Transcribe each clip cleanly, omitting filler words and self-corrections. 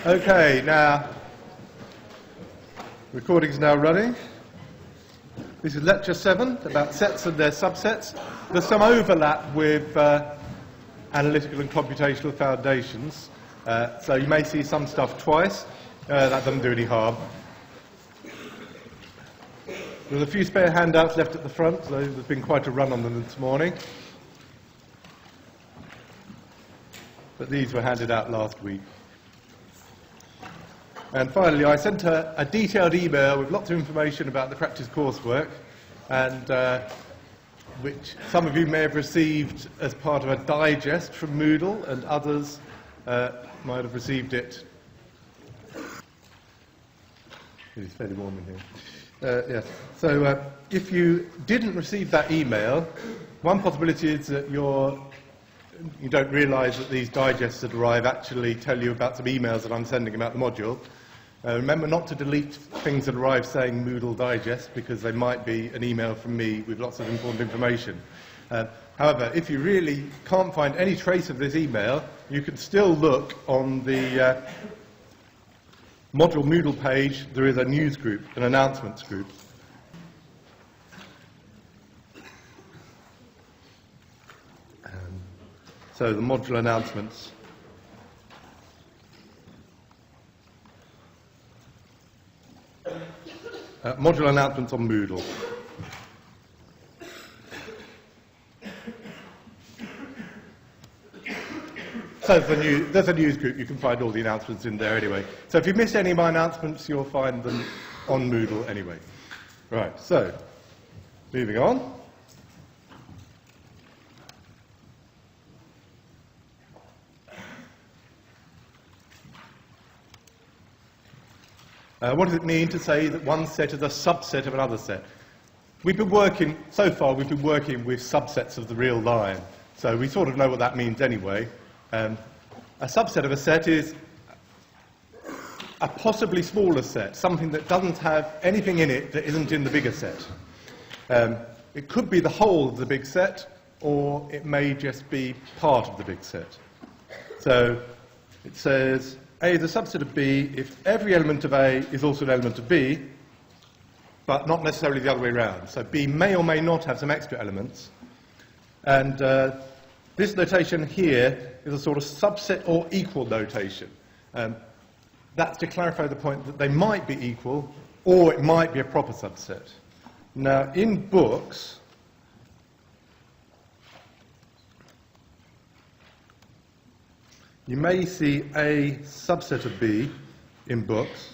Okay, now, recording's now running. This is lecture 7, about sets and their subsets. There's some overlap with analytical and computational foundations, so you may see some stuff twice. That doesn't do any harm. There's a few spare handouts left at the front, so there's been quite a run on them this morning. But these were handed out last week. And finally, I sent a detailed email with lots of information about the practice coursework, and which some of you may have received as part of a digest from Moodle, and others might have received it. It's fairly warm in here. Yes. So if you didn't receive that email, one possibility is that you don't realise that these digests that arrive actually tell you about some emails that I'm sending about the module. Remember not to delete things that arrive saying Moodle Digest, because they might be an email from me with lots of important information. However, if you really can't find any trace of this email, you can still look on the module Moodle page. There is a news group, an announcements group. So the module announcements. Module announcements on Moodle. So there's a news group. You can find all the announcements in there anyway. So if you missed any of my announcements, you'll find them on Moodle anyway. Right, so moving on. What does it mean to say that one set is a subset of another set? So far we've been working with subsets of the real line, so we sort of know what that means anyway. A subset of a set is a possibly smaller set, something that doesn't have anything in it that isn't in the bigger set. It could be the whole of the big set, or it may just be part of the big set. So it says A is a subset of B if every element of A is also an element of B, but not necessarily the other way around. So B may or may not have some extra elements. And this notation here is a sort of subset or equal notation. That's to clarify the point that they might be equal, or it might be a proper subset. Now, in books, you may see a subset of B in books,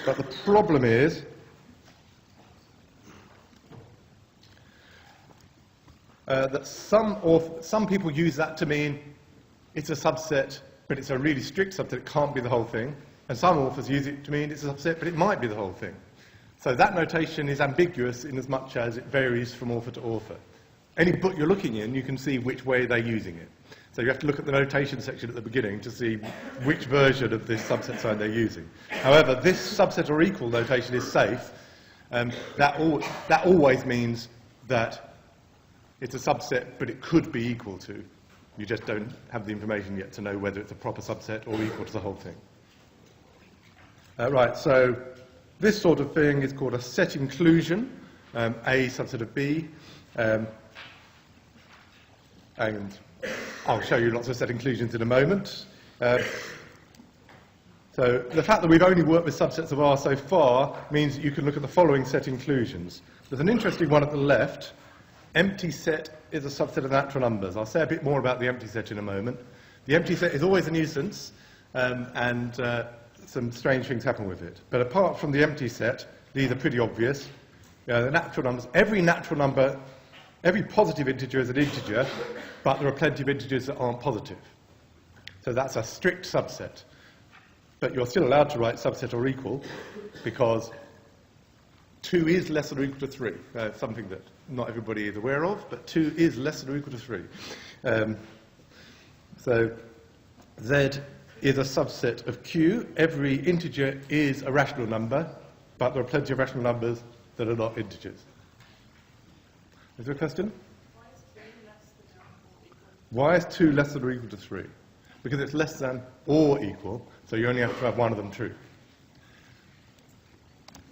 but the problem is that some people use that to mean it's a subset, but it's a really strict subset, it can't be the whole thing, and some authors use it to mean it's a subset, but it might be the whole thing. So that notation is ambiguous in as much as it varies from author to author. Any book you're looking in, you can see which way they're using it. So you have to look at the notation section at the beginning to see which version of this subset sign they're using. However, this subset or equal notation is safe. That always means that it's a subset, but it could be equal to. You just don't have the information yet to know whether it's a proper subset or equal to the whole thing. Right, so this sort of thing is called a set inclusion, A subset of B. And I'll show you lots of set inclusions in a moment. So the fact that we've only worked with subsets of R so far means that you can look at the following set inclusions. There's an interesting one at the left. Empty set is a subset of natural numbers. I'll say a bit more about the empty set in a moment. The empty set is always a nuisance, and some strange things happen with it. But apart from the empty set, these are pretty obvious. The natural numbers, every natural number, every positive integer is an integer, but there are plenty of integers that aren't positive. So that's a strict subset. But you're still allowed to write subset or equal, because 2 is less than or equal to 3. Something that not everybody is aware of, but 2 is less than or equal to 3. So Z is a subset of Q. Every integer is a rational number, but there are plenty of rational numbers that are not integers. Is there a question? Why is 2 less than or equal to 3? because it's less than or equal, so you only have to have one of them true.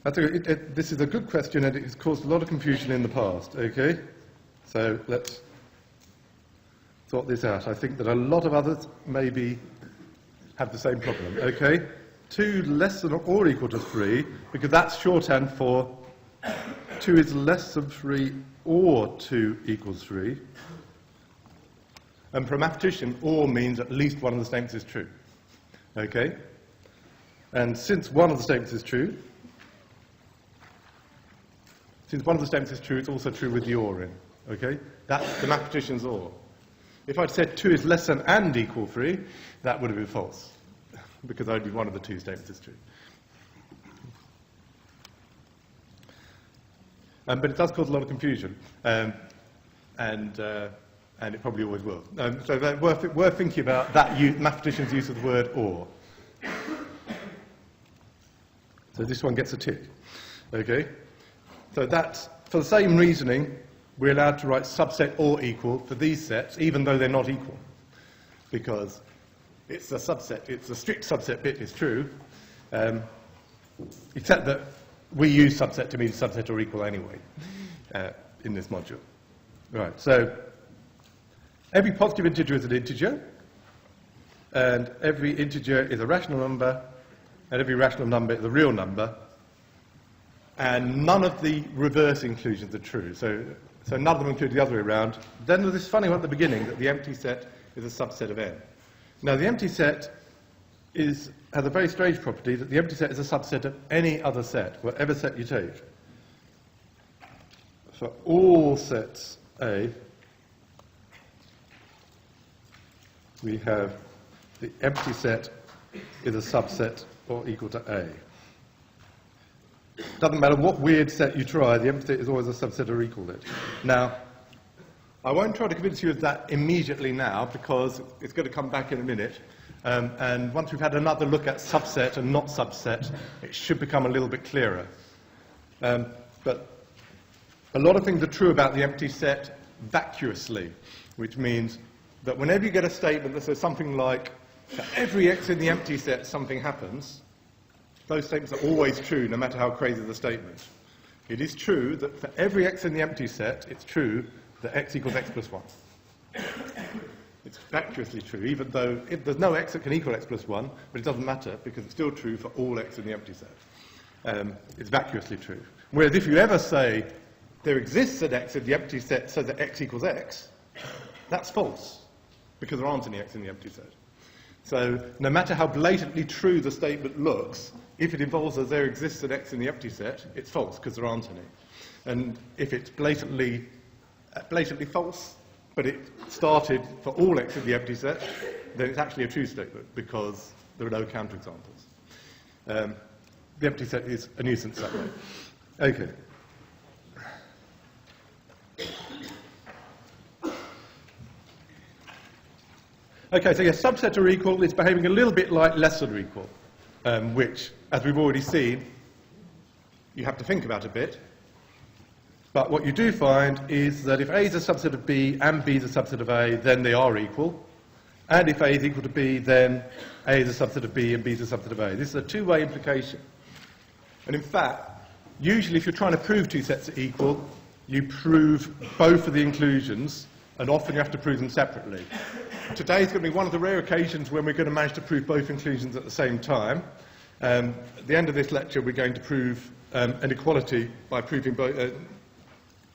This is a good question, and it has caused a lot of confusion in the past, okay? So let's sort this out. I think that a lot of others maybe have the same problem, okay? 2 less than or equal to 3, because that's shorthand for 2 is less than 3 or 2 equals 3. And for a mathematician, or means at least one of the statements is true, okay? And since one of the statements is true, it's also true with the or in, okay? That's the mathematician's or. If I'd said 2 is less than and equal 3, that would have been false, because only one of the two statements is true. But it does cause a lot of confusion, and it probably always will. So that's worth thinking about that mathematician's use of the word or. So this one gets a tick, okay? So that's, for the same reasoning, we're allowed to write subset or equal for these sets, even though they're not equal, because it's a subset, it's a strict subset bit is true, except that we use subset to mean subset or equal anyway in this module. Right, so every positive integer is an integer, and every integer is a rational number, and every rational number is a real number, and none of the reverse inclusions are true. So none of them include the other way around. Then there's this funny one at the beginning, that the empty set is a subset of n. Now, the empty set has a very strange property, that the empty set is a subset of any other set, whatever set you take. For all sets A, we have the empty set is a subset or equal to A. Doesn't matter what weird set you try, the empty set is always a subset or equal to it. Now, I won't try to convince you of that immediately now, because it's going to come back in a minute. And once we've had another look at subset and not subset, it should become a little bit clearer. But a lot of things are true about the empty set vacuously, which means that whenever you get a statement that says something like, for every x in the empty set, something happens, those statements are always true, no matter how crazy the statement. It is true that for every x in the empty set, it's true that x equals x plus 1. It's vacuously true, even though there's no x that can equal x plus 1, but it doesn't matter, because it's still true for all x in the empty set. It's vacuously true. Whereas if you ever say there exists an x in the empty set so that x equals x, that's false, because there aren't any x in the empty set. So no matter how blatantly true the statement looks, if it involves that there exists an x in the empty set, it's false, because there aren't any. And if it's blatantly false, but it started for all x in the empty set, then it's actually a true statement, because there are no counterexamples. The empty set is a nuisance that way. Okay. Okay, so yes, subset or equal is behaving a little bit like less than or equal, which, as we've already seen, you have to think about a bit. But what you do find is that if A is a subset of B and B is a subset of A, then they are equal. And if A is equal to B, then A is a subset of B and B is a subset of A. This is a two-way implication. And in fact, usually if you're trying to prove two sets are equal, you prove both of the inclusions, and often you have to prove them separately. Today is going to be one of the rare occasions when we're going to manage to prove both inclusions at the same time. At the end of this lecture, we're going to prove an equality by proving both,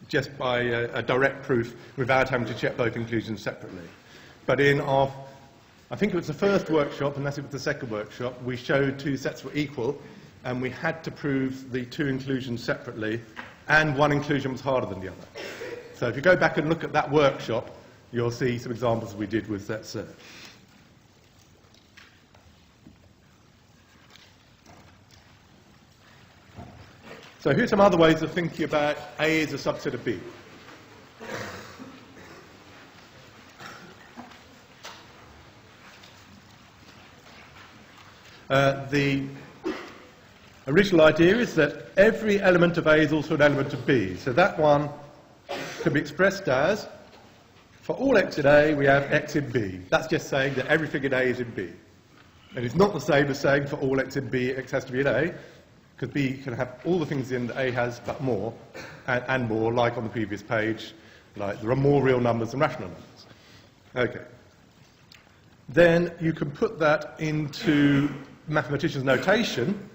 just by a direct proof without having to check both inclusions separately. But in our, I think it was the first workshop, unless it was the second workshop, we showed two sets were equal, and we had to prove the two inclusions separately, and one inclusion was harder than the other. So if you go back and look at that workshop, you'll see some examples we did with sets there. So here's some other ways of thinking about A as a subset of B. The original idea is that every element of A is also an element of B. So that one can be expressed as for all x in A, we have x in B. That's just saying that everything in A is in B. And it's not the same as saying for all x in B, x has to be in A, because B can have all the things in that A has, but more, and more, like on the previous page, like there are more real numbers than rational numbers. Okay. Then you can put that into mathematicians' notation.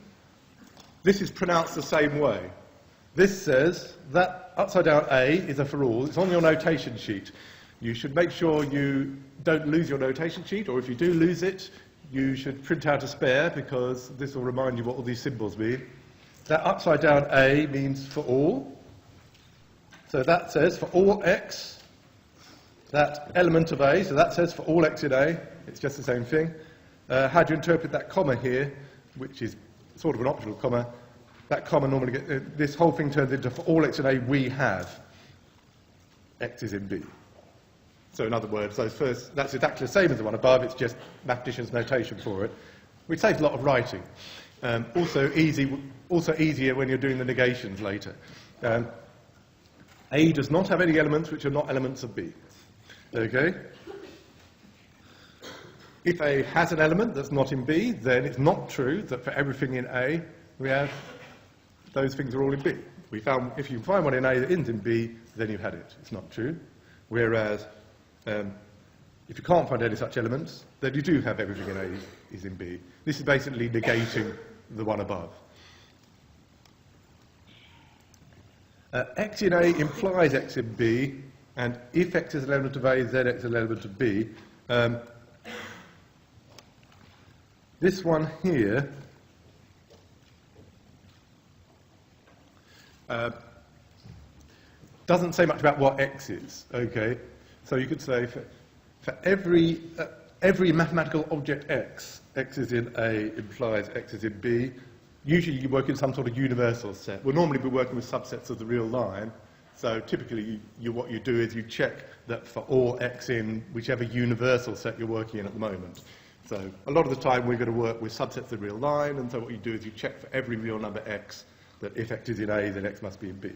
This is pronounced the same way. This says that upside down A is a for all. It's on your notation sheet. You should make sure you don't lose your notation sheet, or if you do lose it, you should print out a spare, because this will remind you what all these symbols mean. That upside down A means for all. So that says for all x, that element of A, so that says for all x in A, it's just the same thing. How do you interpret that comma here, which is sort of an optional comma? That comma normally gets, this whole thing turns into for all x in A we have x is in B. So in other words, those first, that's exactly the same as the one above, it's just mathematicians' notation for it, which saves a lot of writing. Also easier when you're doing the negations later. A does not have any elements which are not elements of B. Okay? If A has an element that's not in B, then it's not true that for everything in A we have those things are all in B. If you find one in A that isn't in B, then you've had it. It's not true. Whereas if you can't find any such elements, then you do have everything in A is in B. This is basically negating the one above. X in A implies x in B, and if x is an element of A, then x is an element of B. This one here doesn't say much about what x is, okay? So you could say for every mathematical object x, x is in A implies x is in B. Usually you work in some sort of universal set. We'll normally be working with subsets of the real line. So typically what you do is you check that for all x in whichever universal set you're working in at the moment. So a lot of the time we're going to work with subsets of the real line, and so what you do is you check for every real number x that if x is in A, then x must be in B.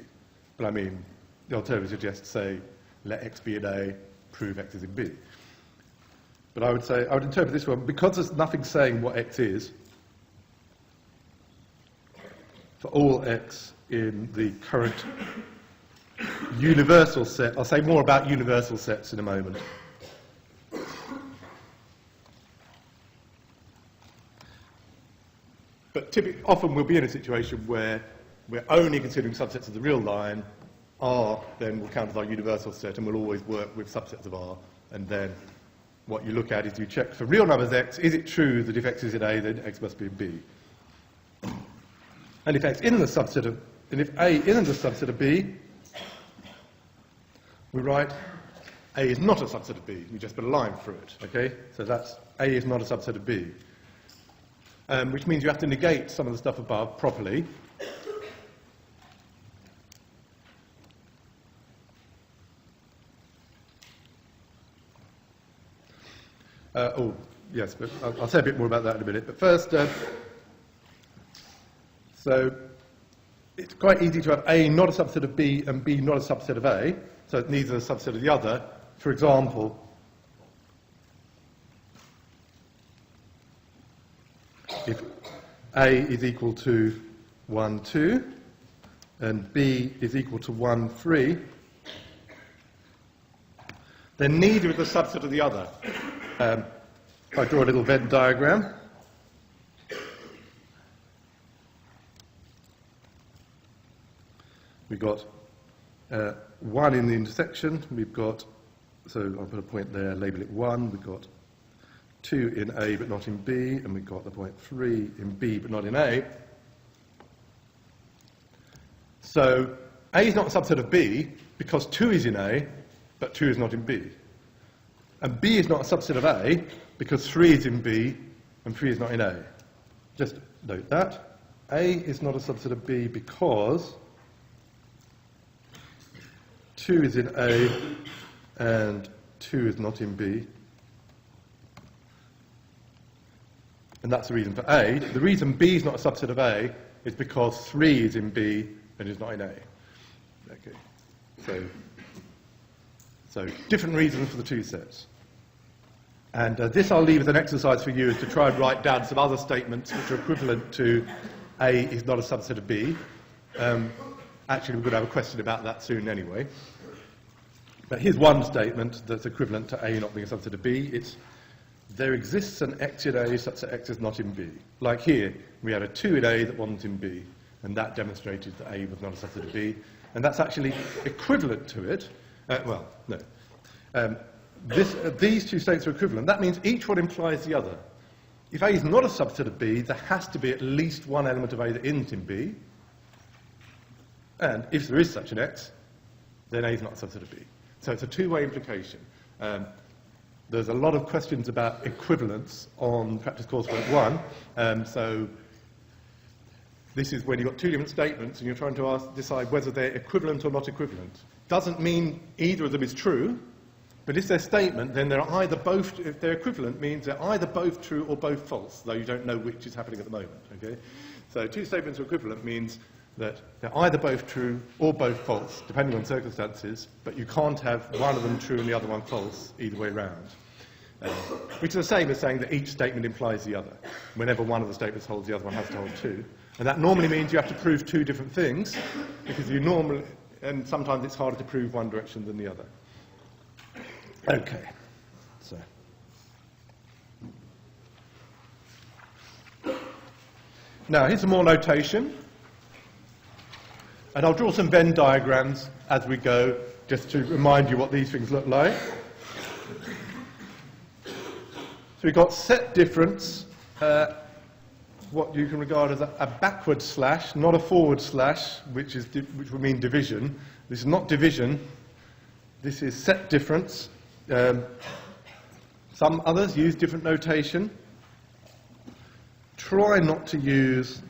But I mean, the alternative is just say, let x be in A, prove x is in B. But I would say, I would interpret this one, because there's nothing saying what x is, for all x in the current universal set. I'll say more about universal sets in a moment. But often we'll be in a situation where we're only considering subsets of the real line. R then will count as our universal set, and we'll always work with subsets of R. And then what you look at is you check for real numbers x, is it true that if x is in A, then x must be in B? And if x isn't a subset of, and if A isn't a subset of B, we write A is not a subset of B. We just put a line through it, okay? So that's A is not a subset of B. Which means you have to negate some of the stuff above properly. Oh, yes, but I'll say a bit more about that in a minute. But first, so it's quite easy to have A not a subset of B and B not a subset of A, so it's neither a subset of the other. For example, if A is equal to 1, 2, and B is equal to 1, 3, then neither is a subset of the other. If I draw a little Venn diagram, we've got 1 in the intersection, we've got, so I'll put a point there, label it 1, we've got 2 in A but not in B, and we've got the point 3 in B but not in A. So A is not a subset of B because 2 is in A, but 2 is not in B. And B is not a subset of A because 3 is in B and 3 is not in A. Just note that. A is not a subset of B because 2 is in A and 2 is not in B. And that's the reason for A. The reason B is not a subset of A is because 3 is in B and is not in A. Okay. So different reasons for the two sets. And this I'll leave as an exercise for you, is to try and write down some other statements which are equivalent to A is not a subset of B. Actually, we're going to have a question about that soon anyway. But here's one statement that's equivalent to A not being a subset of B. It's, there exists an X in A such that X is not in B. Like here, we had a 2 in A that wasn't in B, and that demonstrated that A was not a subset of B. And that's actually equivalent to it. Well, no. These two states are equivalent. That means each one implies the other. If A is not a subset of B, there has to be at least one element of A that isn't in B. And if there is such an X, then A is not a subset of B. So it's a two-way implication. There's a lot of questions about equivalence on practice coursework 1. So this is when you've got two different statements and you're trying to decide whether they're equivalent or not equivalent. Doesn't mean either of them is true, but if they're statement, then they're either both, if they're equivalent, means they're either both true or both false, though you don't know which is happening at the moment. Okay? So two statements are equivalent means that they're either both true or both false, depending on circumstances, but you can't have one of them true and the other one false either way around. Which is the same as saying that each statement implies the other. Whenever one of the statements holds, the other one has to hold two. And that normally means you have to prove two different things, because you normally, and sometimes it's harder to prove one direction than the other. Okay. So. Now, here's some more notation. And I'll draw some Venn diagrams as we go, just to remind you what these things look like. So we've got set difference, what you can regard as a backward slash, not a forward slash, which would mean division. This is not division. This is set difference. Some others use different notation. Try not to use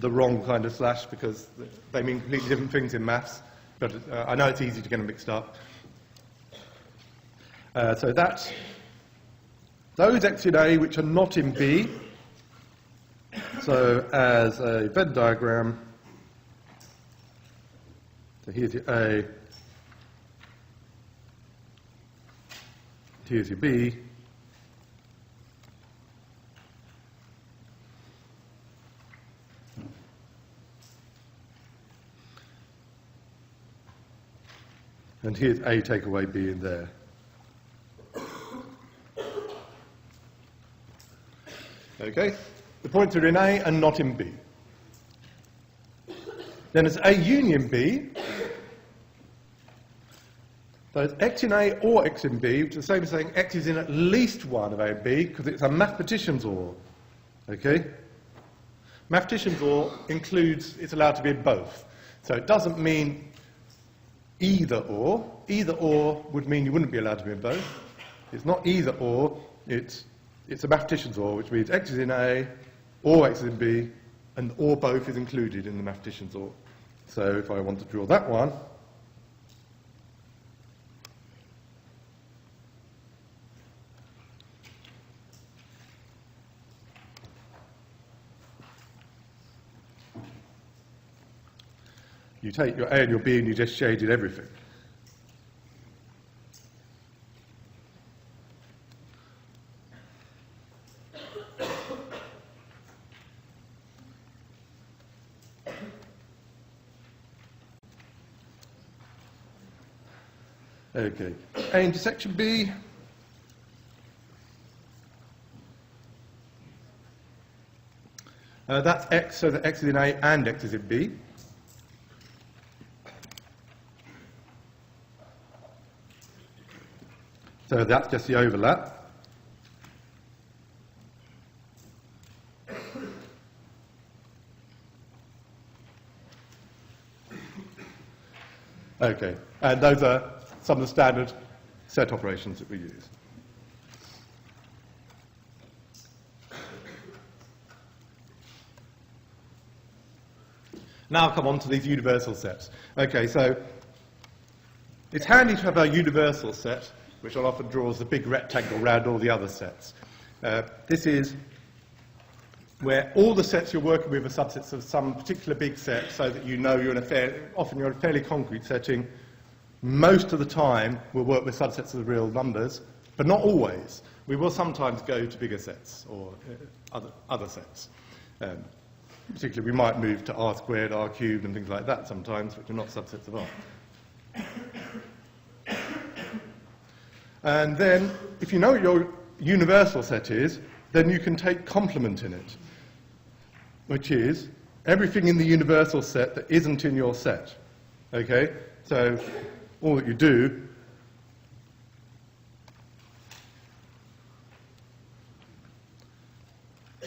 the wrong kind of slash, because they mean completely different things in maths, but I know it's easy to get them mixed up. So that's those X in A which are not in B. So as a Venn diagram, so here's your A, here's your B, and here's A take away B in there. Okay, the points are in A and not in B. Then it's A union B. So it's X in A or X in B, which is the same as saying X is in at least one of A and B, because it's a mathematician's or. Okay? Mathematician's or includes, it's allowed to be in both. So it doesn't mean either or. Either or would mean you wouldn't be allowed to be in both. It's not either or, it's a mathematician's or, which means X is in A or X is in B, and or both is included in the mathematician's or. So if I want to draw that one, you take your A and your B and you just shaded everything. Okay, A intersection B. That's X, so that X is in A and X is in B. So that's just the overlap. Okay, and those are some of the standard set operations that we use. Now I'll come on to these universal sets. Okay, so it's handy to have a universal set, which I'll often draw as a big rectangle around all the other sets. This is where all the sets you're working with are subsets of some particular big set, so that you know you're in often you're in a fairly concrete setting. Most of the time, we'll work with subsets of the real numbers, but not always. We will sometimes go to bigger sets or other sets. Particularly, we might move to R squared, R cubed, and things like that sometimes, which are not subsets of R. And then, if you know what your universal set is, then you can take complement in it, which is everything in the universal set that isn't in your set. Okay? So all that you do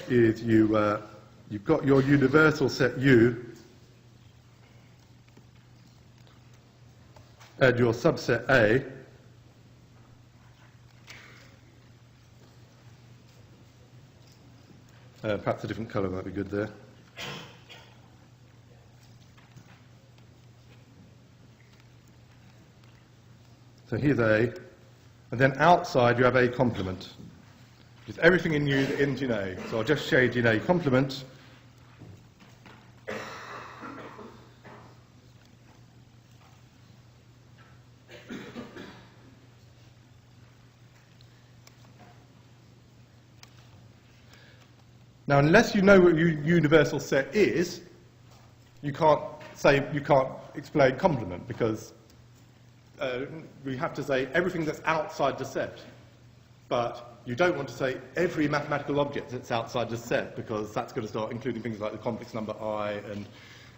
is you've got your universal set U and your subset A. Perhaps a different colour might be good there. So here's A, and then outside you have A complement. It's everything in U that isn't in A. So I'll just shade in A complement. Now, unless you know what your universal set is, you can't explain complement, because we have to say everything that's outside the set. But you don't want to say every mathematical object that's outside the set, because that's going to start including things like the complex number I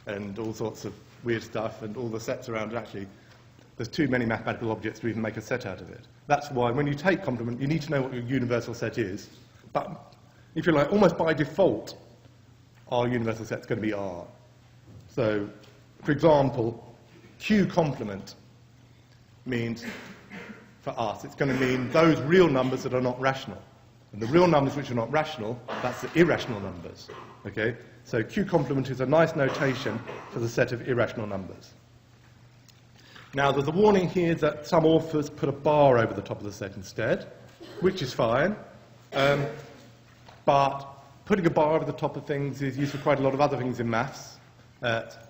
and all sorts of weird stuff, and all the sets around it. Actually, there's too many mathematical objects to even make a set out of it. That's why when you take complement, you need to know what your universal set is. But if you like, almost by default, our universal set's going to be R. So, for example, Q complement means, for us, it's going to mean those real numbers that are not rational. And the real numbers which are not rational, that's the irrational numbers. Okay? So Q complement is a nice notation for the set of irrational numbers. Now, there's a warning here that some authors put a bar over the top of the set instead, which is fine. But putting a bar over the top of things is used for quite a lot of other things in maths.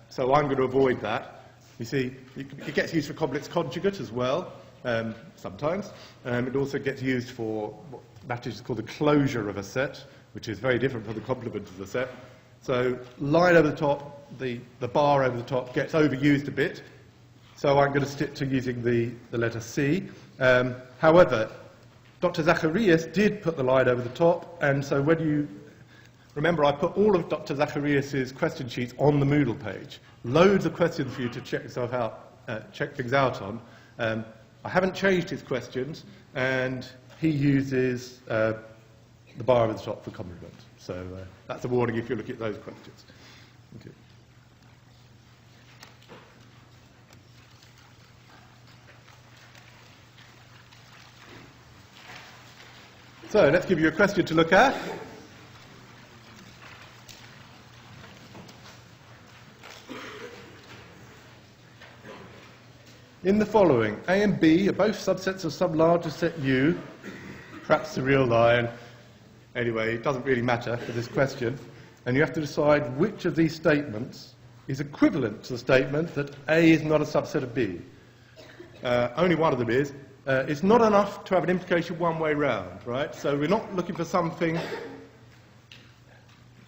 So I'm going to avoid that. You see, it gets used for complex conjugate as well, sometimes. It also gets used for what mathematics call the closure of a set, which is very different from the complement of the set. So line over the top, the bar over the top gets overused a bit. So I'm going to stick to using the letter C. However, Dr. Zacharias did put the line over the top, and so when you remember, I put all of Dr. Zacharias's question sheets on the Moodle page. Loads of questions for you to check yourself out, check things out on. I haven't changed his questions, and he uses the bar over the top for complement. So that's a warning if you look at those questions. Okay. So let's give you a question to look at. In the following, A and B are both subsets of some larger set U, perhaps the real line. Anyway, it doesn't really matter for this question. And you have to decide which of these statements is equivalent to the statement that A is not a subset of B. Only one of them is. It's not enough to have an implication one way round, right? So we're not looking for something,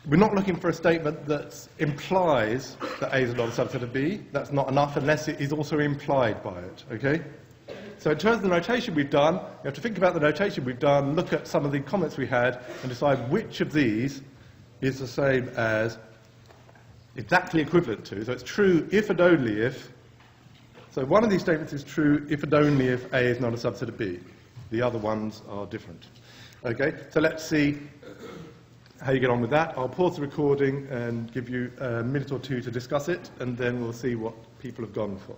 we're not looking for a statement that implies that A is not a subset of B. That's not enough unless it is also implied by it, okay? So in terms of the notation we've done, you have to think about the notation we've done, look at some of the comments we had, and decide which of these is the same as exactly equivalent to. So it's true if and only if. So one of these statements is true if and only if A is not a subset of B. The other ones are different. Okay, so let's see how you get on with that. I'll pause the recording and give you a minute or two to discuss it, and then we'll see what people have gone for.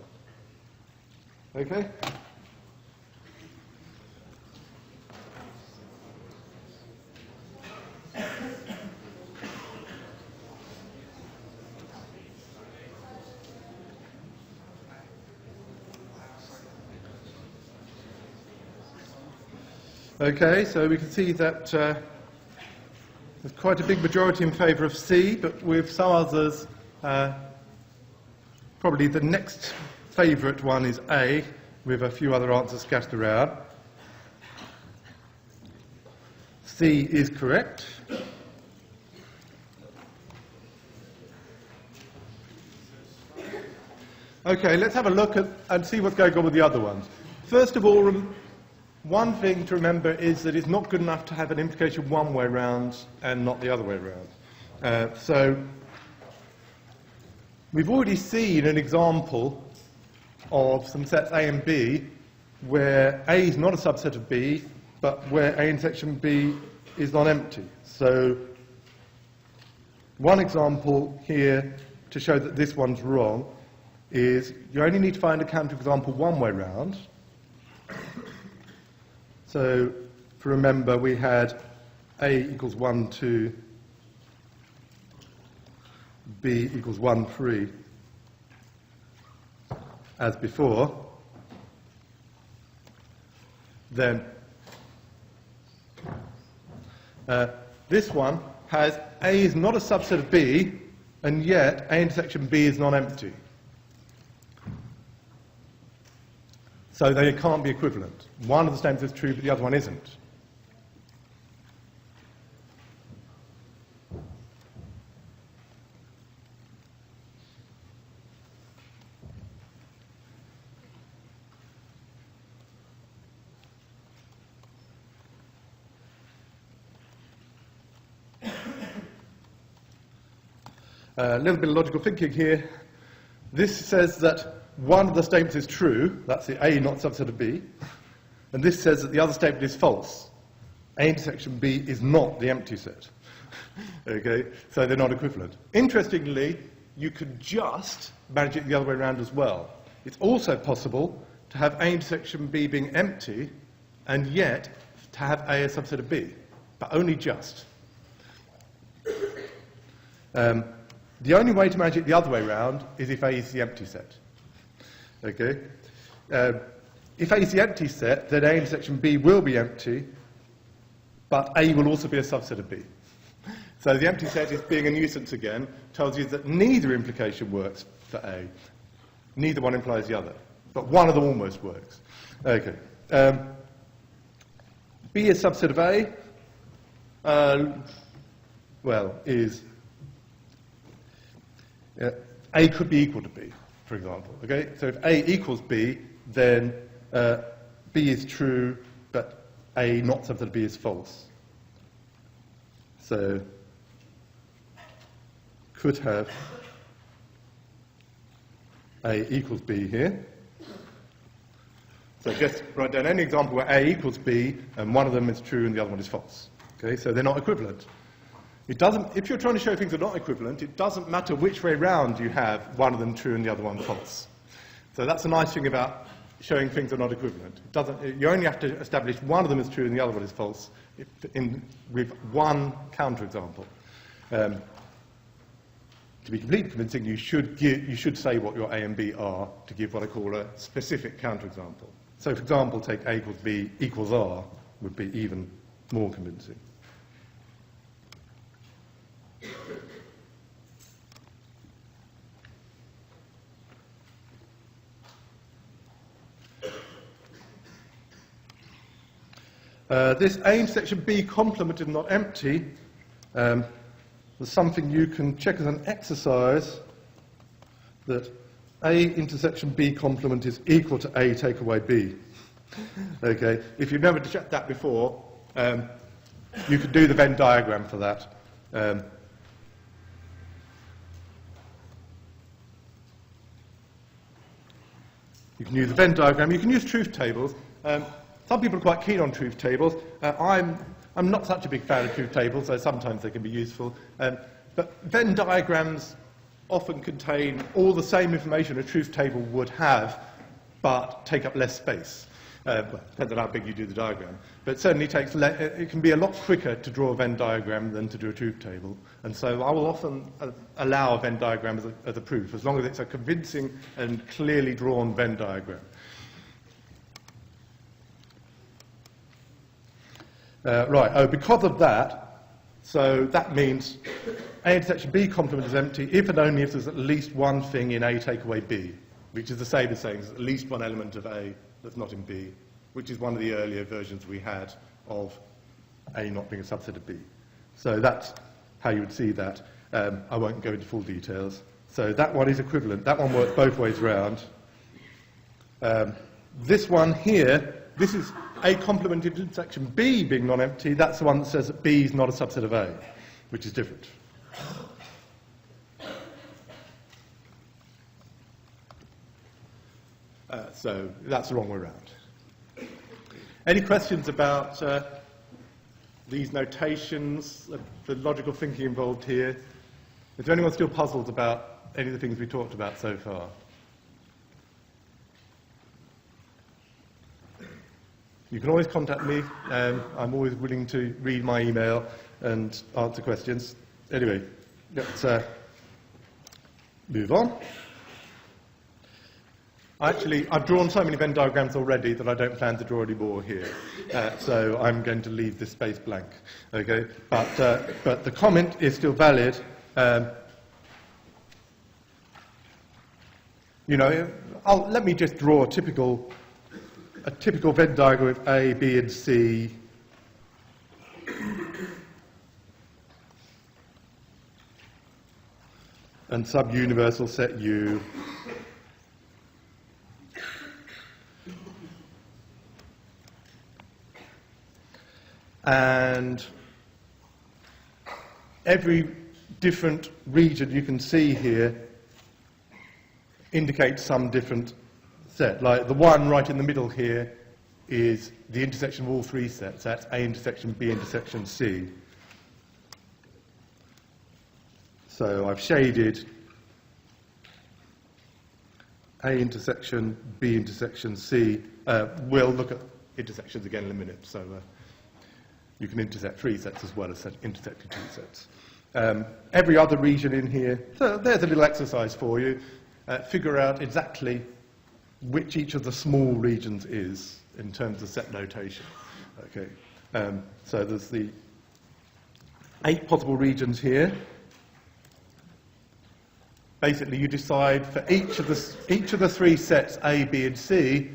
Okay? Okay, so we can see that there's quite a big majority in favour of C, but with some others, probably the next favourite one is A, with a few other answers scattered around. C is correct. Okay, let's have a look at and see what's going on with the other ones. First of all, one thing to remember is that it's not good enough to have an implication one way round and not the other way round. So we've already seen an example of some sets A and B where A is not a subset of B, but where A intersection B is non-empty. So one example here to show that this one's wrong is you only need to find a counterexample one way round. So if you remember, we had A equals 1, 2, B equals 1, 3, as before. Then this one has A is not a subset of B, and yet A intersection B is non-empty. So they can't be equivalent. One of the statements is true, but the other one isn't. A little bit of logical thinking here. This says that one of the statements is true, that's the A not subset of B, and this says that the other statement is false. A intersection B is not the empty set. Okay, so they're not equivalent. Interestingly, you could just manage it the other way around as well. It's also possible to have A intersection B being empty and yet to have A a subset of B, but only just. The only way to manage it the other way around is if A is the empty set. Okay? If A is the empty set, then A intersection B will be empty, but A will also be a subset of B. So the empty set is being a nuisance again, tells you that neither implication works for A. Neither one implies the other, but one of them almost works. Okay. B is a subset of A, is A could be equal to B, for example. Okay? So if A equals B, then B is true, but A not subset of B is false. So could have A equals B here. So just write down any example where A equals B, and one of them is true and the other one is false. Okay? So they're not equivalent. It doesn't, if you're trying to show things are not equivalent, it doesn't matter which way round you have one of them true and the other one false. So that's a nice thing about showing things are not equivalent. It doesn't, you only have to establish one of them is true and the other one is false with one counterexample. To be completely convincing, you should say what your A and B are to give what I call a specific counterexample. So, for example, take A equals B equals R would be even more convincing. This A intersection B complement is not empty. There's something you can check as an exercise that A intersection B complement is equal to A take away B. Okay, if you've never checked that before, you could do the Venn diagram for that. You can use the Venn diagram. You can use truth tables. Some people are quite keen on truth tables. I'm not such a big fan of truth tables, though sometimes they can be useful. But Venn diagrams often contain all the same information a truth table would have, but take up less space. Well, depends on how big you do the diagram. But it certainly takes it can be a lot quicker to draw a Venn diagram than to do a truth table. And so I will often allow a Venn diagram as a proof, as long as it's a convincing and clearly drawn Venn diagram. Because of that, so that means A intersection B complement is empty if and only if there's at least one thing in A take away B. which is the same as saying there's at least one element of A that's not in B, which is one of the earlier versions we had of A not being a subset of B. So that's how you would see that. I won't go into full details. So that one is equivalent. That one works both ways round. This one here, this is A complement intersection B being non-empty. That's the one that says that B is not a subset of A, which is different. So that's the wrong way around. Any questions about these notations, the logical thinking involved here? Is there anyone still puzzled about any of the things we talked about so far? You can always contact me. I'm always willing to read my email and answer questions. Anyway, let's move on. Actually, I've drawn so many Venn diagrams already that I don't plan to draw any more here. So I'm going to leave this space blank. Okay? But the comment is still valid. Let me just draw a typical Venn diagram with A, B, and C. And sub-universal set U. And every different region you can see here indicates some different set. Like the one right in the middle here is the intersection of all three sets. That's A intersection B intersection C. So I've shaded A intersection B intersection C. We'll look at intersections again in a minute. So you can intersect three sets as well as intersecting two sets. Every other region in here, so there's a little exercise for you. Figure out exactly which each of the small regions is in terms of set notation. Okay. So there's the 8 possible regions here. Basically, you decide for each of the three sets A, B, and C,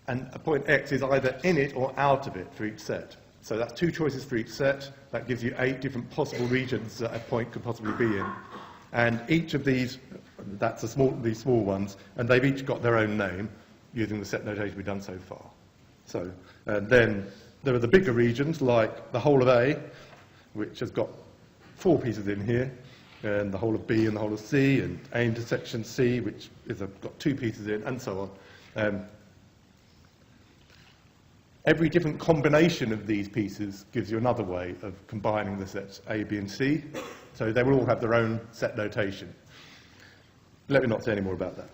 and a point X is either in it or out of it for each set. So that's 2 choices for each set. That gives you 8 different possible regions that a point could possibly be in. And each of these, that's these small ones, and they've each got their own name using the set notation we've done so far. So then there are the bigger regions, like the whole of A, which has got 4 pieces in here, and the whole of B and the whole of C, and A intersection C, which has got 2 pieces in, and so on. Every different combination of these pieces gives you another way of combining the sets A, B, and C. So they will all have their own set notation. Let me not say any more about that.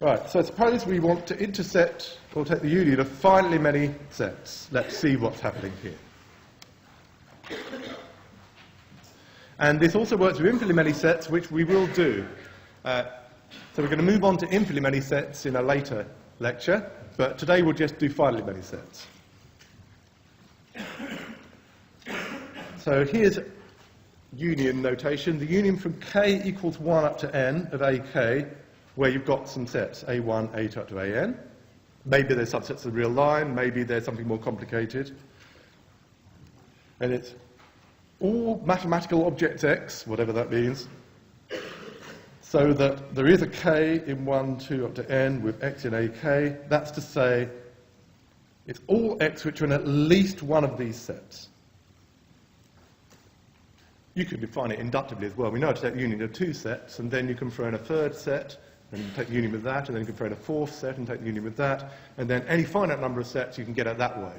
Right, so suppose we want to intersect or take the union of finitely many sets. Let's see what's happening here. And this also works with infinitely many sets, which we will do. So we're going to move on to infinitely many sets in a later lecture, but today we'll just do finitely many sets. So here's union notation. The union from k equals 1 up to n of ak, where you've got some sets, a1, a2 up to an. Maybe they're subsets of the real line, maybe they're something more complicated. And it's all mathematical objects x, whatever that means, so that there is a k in 1, 2 up to n with x in ak. That's to say, it's all x which are in at least one of these sets. You could define it inductively as well. We know how to take the union of 2 sets, and then you can throw in a third set, and take the union with that, and then you can throw in a 4th set and take the union with that, and then any finite number of sets you can get it that way.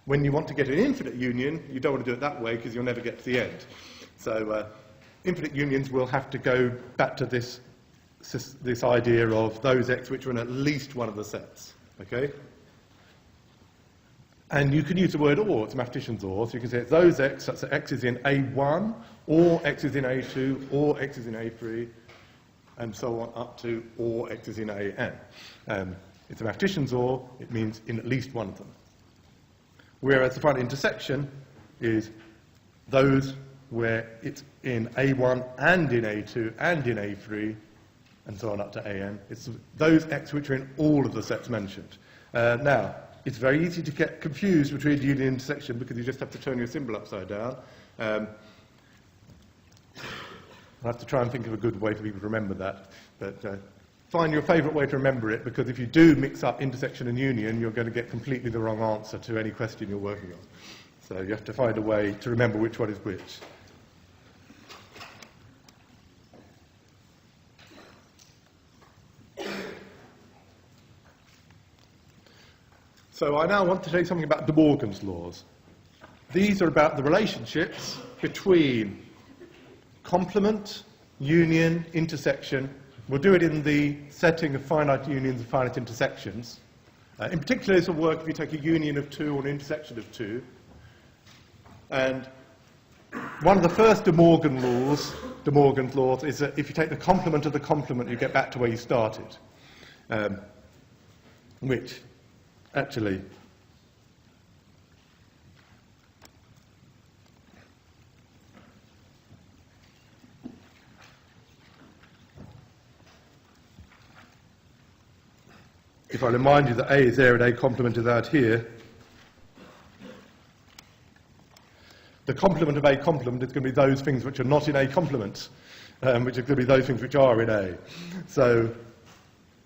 When you want to get an infinite union, you don't want to do it that way because you'll never get to the end. So infinite unions will have to go back to this idea of those x which are in at least one of the sets. Okay? And you can use the word or, it's mathematicians or, so you can say it's those x, such that x is in A1, or x is in A2, or x is in A3, and so on up to or x is in AN. It's a mathematicians or, it means in at least one of them. Whereas the finite intersection is those where it's in A1 and in A2 and in A3, and so on up to AN. It's those X which are in all of the sets mentioned. Now, it's very easy to get confused between union and intersection because you just have to turn your symbol upside down. I'll have to try and think of a good way for people to remember that. But find your favourite way to remember it, because if you do mix up intersection and union, you're going to get completely the wrong answer to any question you're working on. So you have to find a way to remember which one is which. So I now want to tell you something about De Morgan's laws. These are about the relationships between complement, union, intersection. We'll do it in the setting of finite unions and finite intersections. In particular, this will work if you take a union of two or an intersection of two. And one of the first De Morgan's laws, is that if you take the complement of the complement, you get back to where you started, which actually if I remind you that A is there and A complement is out here, the complement of A complement is going to be those things which are not in A complement, which are going to be those things which are in A. So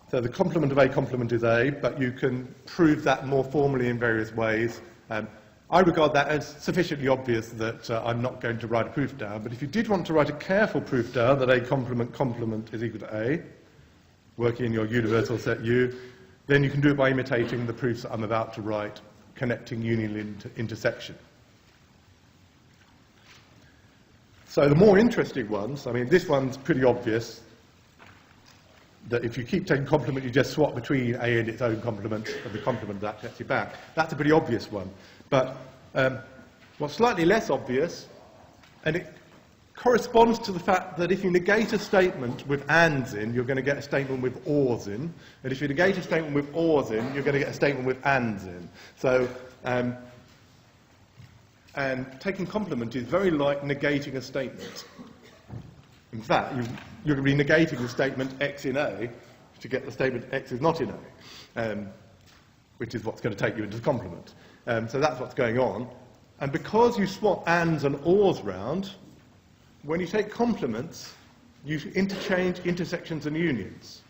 the complement of A complement is A, but you can prove that more formally in various ways. I regard that as sufficiently obvious that I'm not going to write a proof down, but if you did want to write a careful proof down that A complement is equal to A, working in your universal set U, then you can do it by imitating the proofs that I'm about to write, connecting union into intersection. So the more interesting ones, I mean, this one's pretty obvious, that if you keep taking complement, you just swap between A and its own complement, and the complement of that gets you back. That's a pretty obvious one. But what's slightly less obvious, and it corresponds to the fact that if you negate a statement with ands in, you're going to get a statement with ors in. And if you negate a statement with ors in, you're going to get a statement with ands in. So, and taking complement is very like negating a statement. In fact, you're going to be negating the statement X in A to get the statement X is not in A, which is what's going to take you into the complement. So that's what's going on. And because you swap ands and ors round, when you take complements, you interchange intersections and unions.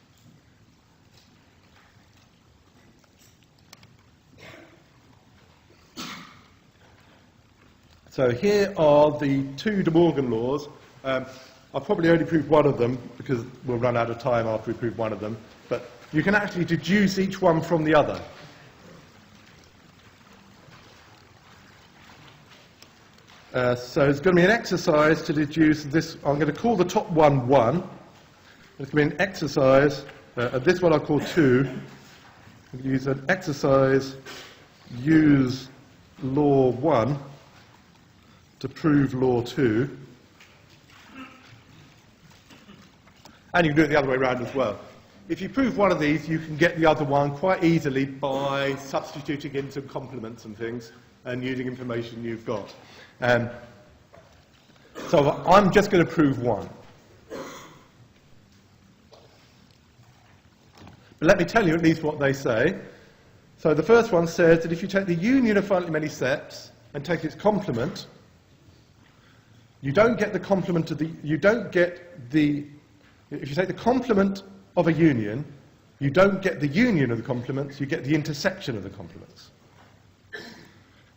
So here are the two De Morgan laws. I'll probably only prove one of them because we'll run out of time after we prove one of them. But you can actually deduce each one from the other. So it's going to be an exercise to deduce this. I'm going to call the top one 1. It's going to be an exercise. This one I'll call 2. I'm going to use an exercise, use law 1 to prove law 2. And you can do it the other way around as well. If you prove one of these, you can get the other one quite easily by substituting in some complements and things and using information you've got. So I'm just going to prove one. But let me tell you at least what they say. So the first one says that if you take the union of finitely many sets and take its complement, you don't get the complement of the, if you take the complement of a union, you don't get the union of the complements, you get the intersection of the complements.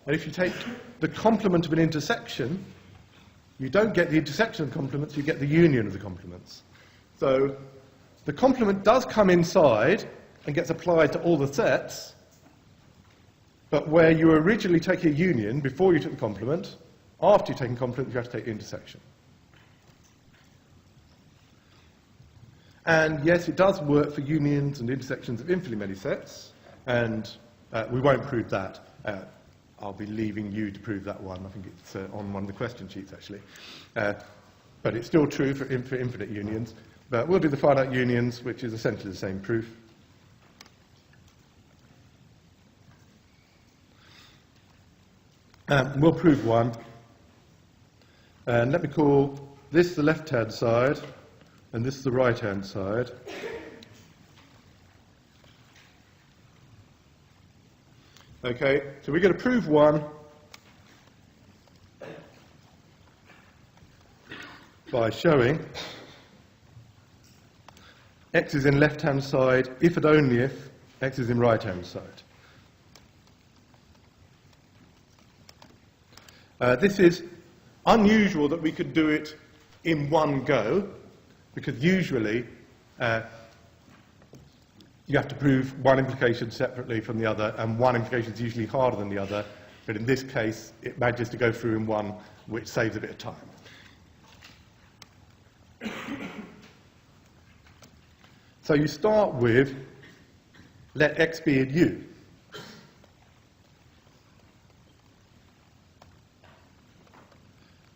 And if you take the complement of an intersection, you don't get the intersection of the complements, you get the union of the complements. So the complement does come inside and gets applied to all the sets, but where you originally take a union before you took the complement, after you've taken complement, you have to take the intersection. And yes, it does work for unions and intersections of infinitely many sets, and we won't prove that. I'll be leaving you to prove that one. I think it's on one of the question sheets, actually. But it's still true for infinite unions. But we'll do the finite unions, which is essentially the same proof. We'll prove one. And let me call this the left-hand side, and this the right-hand side. Okay, so we're going to prove one by showing x is in left-hand side if and only if x is in right-hand side. This is unusual that we could do it in one go, because usually you have to prove one implication separately from the other, and one implication is usually harder than the other, but in this case it manages to go through in one, which saves a bit of time. So you start with, let x be in U.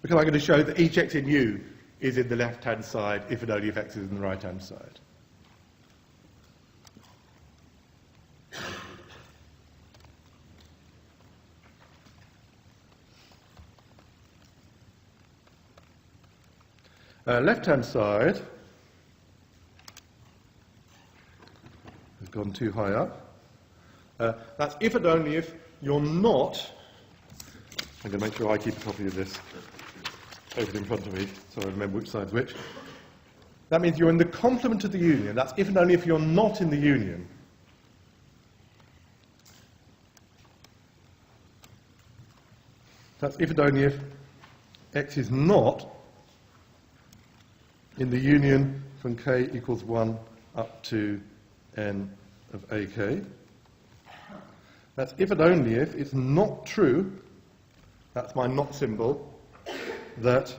Because I'm going to show that each x in U is in the left-hand side if and only if x is in the right-hand side. Left-hand side has gone too high up. That's if and only if you're not, I'm going to make sure I keep a copy of this open in front of me so I remember which side's which. That means you're in the complement of the union. That's if and only if you're not in the union. That's if and only if x is not in the union from k equals 1 up to n of ak. That's if and only if it's not true, that's my not symbol, that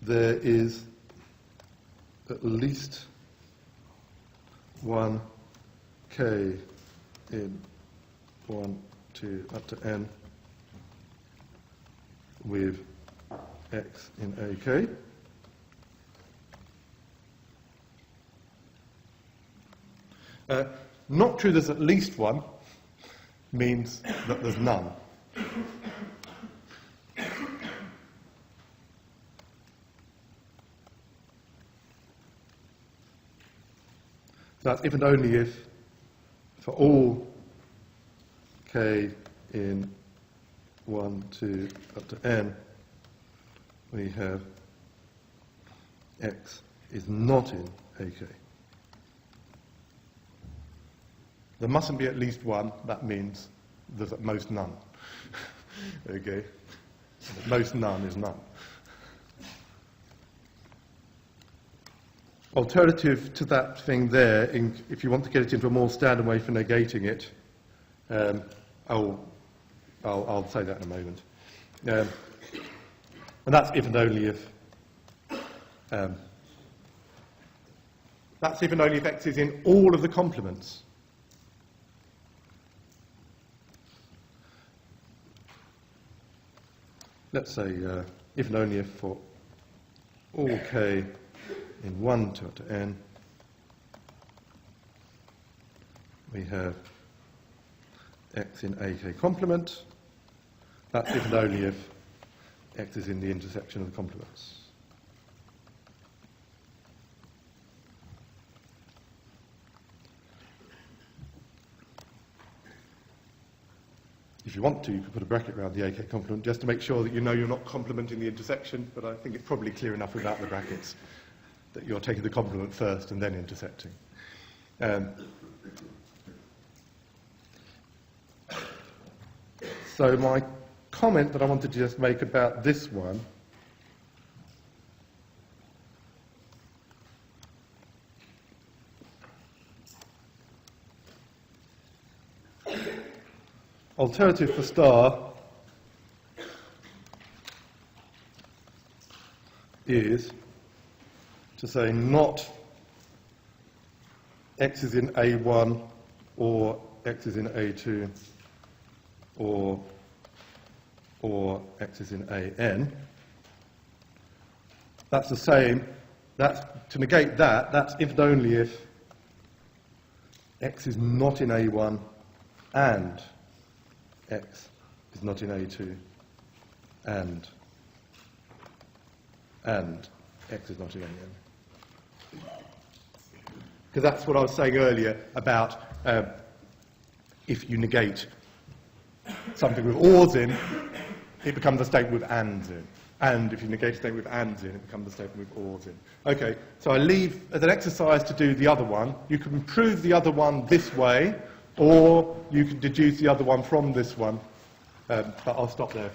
there is at least one k in 1, 2, up to n with x in AK. Not true there's at least one means that there's none. So that's if and only if for all k in 1, 2, up to n, we have x is not in AK. There mustn't be at least one. That means there's at most none. Okay? At most none is none. Alternative to that thing there, if you want to get it into a more standard way for negating it, I'll say that in a moment. And that's if and only if. That's if and only if x is in all of the complements. Let's say if and only if for all k in 1 to n, we have x in AK complement. That's if and only if x is in the intersection of the complements. If you want to, you could put a bracket around the AK complement just to make sure that you know you're not complementing the intersection, but I think it's probably clear enough without the brackets that you're taking the complement first and then intersecting. So my comment that I wanted to just make about this one alternative for star is to say not x is in A1 or x is in A2 or x is in AN. That's the same. To negate that, that's if and only if x is not in A1 and x is not in A2 and x is not in AN. Because that's what I was saying earlier about if you negate something with ors in, it becomes a statement with ands in. And if you negate a statement with ands in, it becomes a statement with ors in. Okay, so I leave as an exercise to do the other one. You can prove the other one this way, or you can deduce the other one from this one. But I'll stop there.